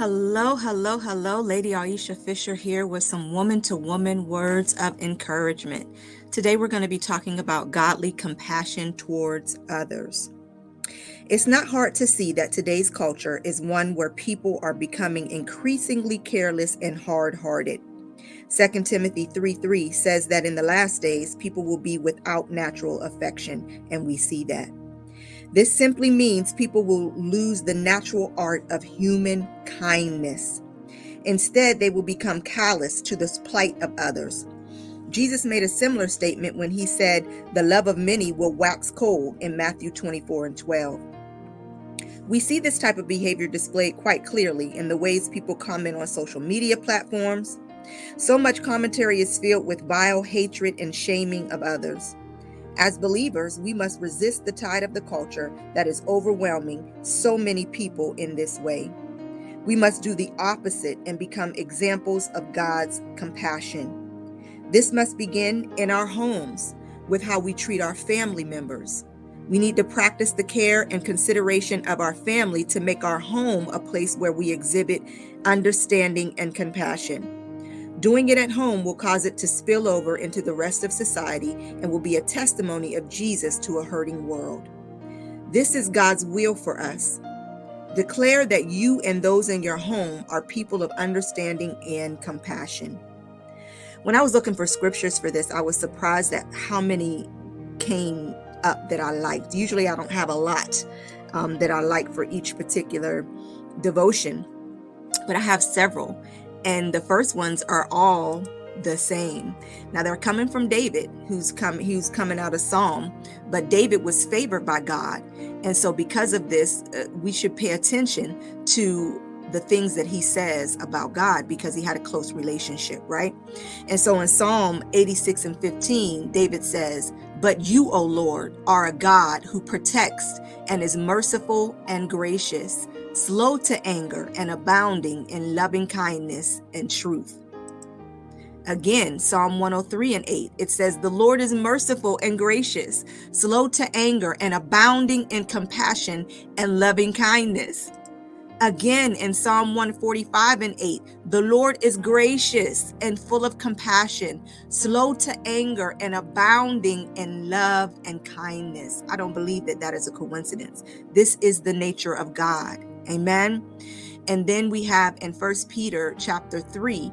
Hello, hello, hello. Lady Aisha Fisher here with some woman to woman words of encouragement. Today we're going to be talking about godly compassion towards others. It's not hard to see that today's culture is one where people are becoming increasingly careless and hard-hearted. 2 Timothy 3:3 says that in the last days, people will be without natural affection, and we see that. This simply means people will lose the natural art of human kindness. Instead, they will become callous to the plight of others. Jesus made a similar statement when he said, "The love of many will wax cold" in Matthew 24:12. We see this type of behavior displayed quite clearly in the ways people comment on social media platforms. So much commentary is filled with vile hatred and shaming of others. As believers, we must resist the tide of the culture that is overwhelming so many people in this way. We must do the opposite and become examples of God's compassion. This must begin in our homes with how we treat our family members. We need to practice the care and consideration of our family to make our home a place where we exhibit understanding and compassion. Doing it at home will cause it to spill over into the rest of society and will be a testimony of Jesus to a hurting world. This is God's will for us. Declare that you and those in your home are people of understanding and compassion. When I was looking for scriptures for this, I was surprised at how many came up that I liked. Usually I don't have a lot that I like for each particular devotion, but I have several. And the first ones are all the same. Now they're coming from David, who's coming out of Psalm, but David was favored by God. And so because of this, we should pay attention to the things that he says about God because he had a close relationship, right? And so in Psalm 86:15, David says, "But you, O Lord, are a God who protects and is merciful and gracious, slow to anger and abounding in loving kindness and truth." Again, Psalm 103:8, it says, "The Lord is merciful and gracious, slow to anger and abounding in compassion and loving kindness." Again, in Psalm 145:8, "The Lord is gracious and full of compassion, slow to anger and abounding in love and kindness." I don't believe that that is a coincidence. This is the nature of God. Amen. And then we have in 1 Peter chapter 3,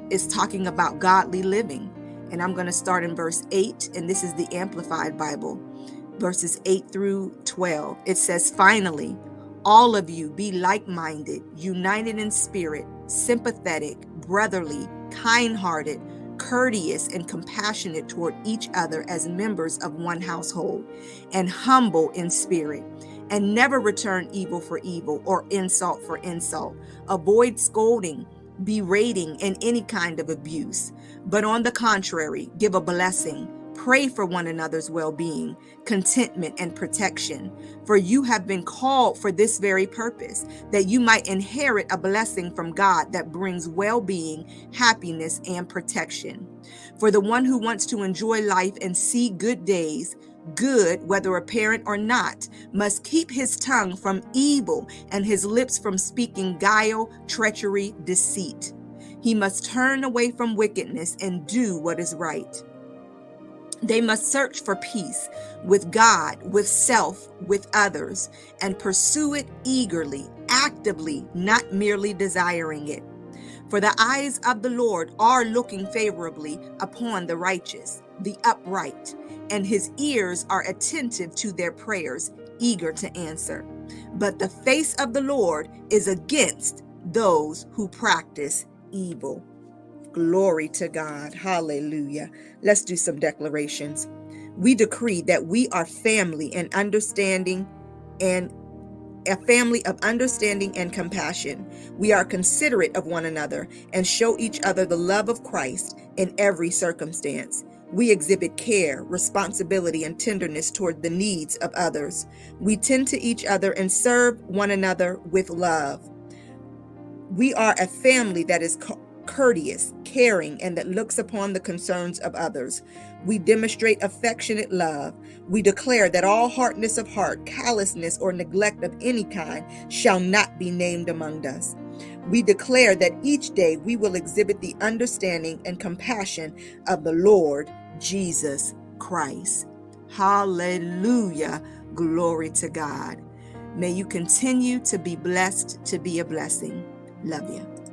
is talking about godly living. And I'm going to start in verse 8, and this is the Amplified Bible, verses 8 through 12. It says, "Finally, all of you be like-minded, united in spirit, sympathetic, brotherly, kind-hearted, courteous, and compassionate toward each other as members of one household, and humble in spirit. And never return evil for evil or insult for insult. Avoid scolding, berating, and any kind of abuse. But on the contrary, give a blessing. Pray for one another's well-being, contentment, and protection. For you have been called for this very purpose, that you might inherit a blessing from God that brings well-being, happiness, and protection. For the one who wants to enjoy life and see good days, good, whether apparent or not, must keep his tongue from evil and his lips from speaking guile, treachery, deceit. He must turn away from wickedness and do what is right. They must search for peace with God, with self, with others, and pursue it eagerly, actively, not merely desiring it. For the eyes of the Lord are looking favorably upon the righteous, the upright, and his ears are attentive to their prayers, eager to answer. But the face of the Lord is against those who practice evil." Glory to God. Hallelujah. Let's do some declarations. We decree that we are family and understanding and a family of understanding and compassion. We are considerate of one another and show each other the love of Christ in every circumstance. We exhibit care, responsibility, and tenderness toward the needs of others. We tend to each other and serve one another with love. We are a family that is courteous, caring, and that looks upon the concerns of others. We demonstrate affectionate love. We declare that all hardness of heart, callousness, or neglect of any kind shall not be named among us. We declare that each day we will exhibit the understanding and compassion of the Lord Jesus Christ. Hallelujah. Glory to God. May you continue to be blessed to be a blessing. Love you.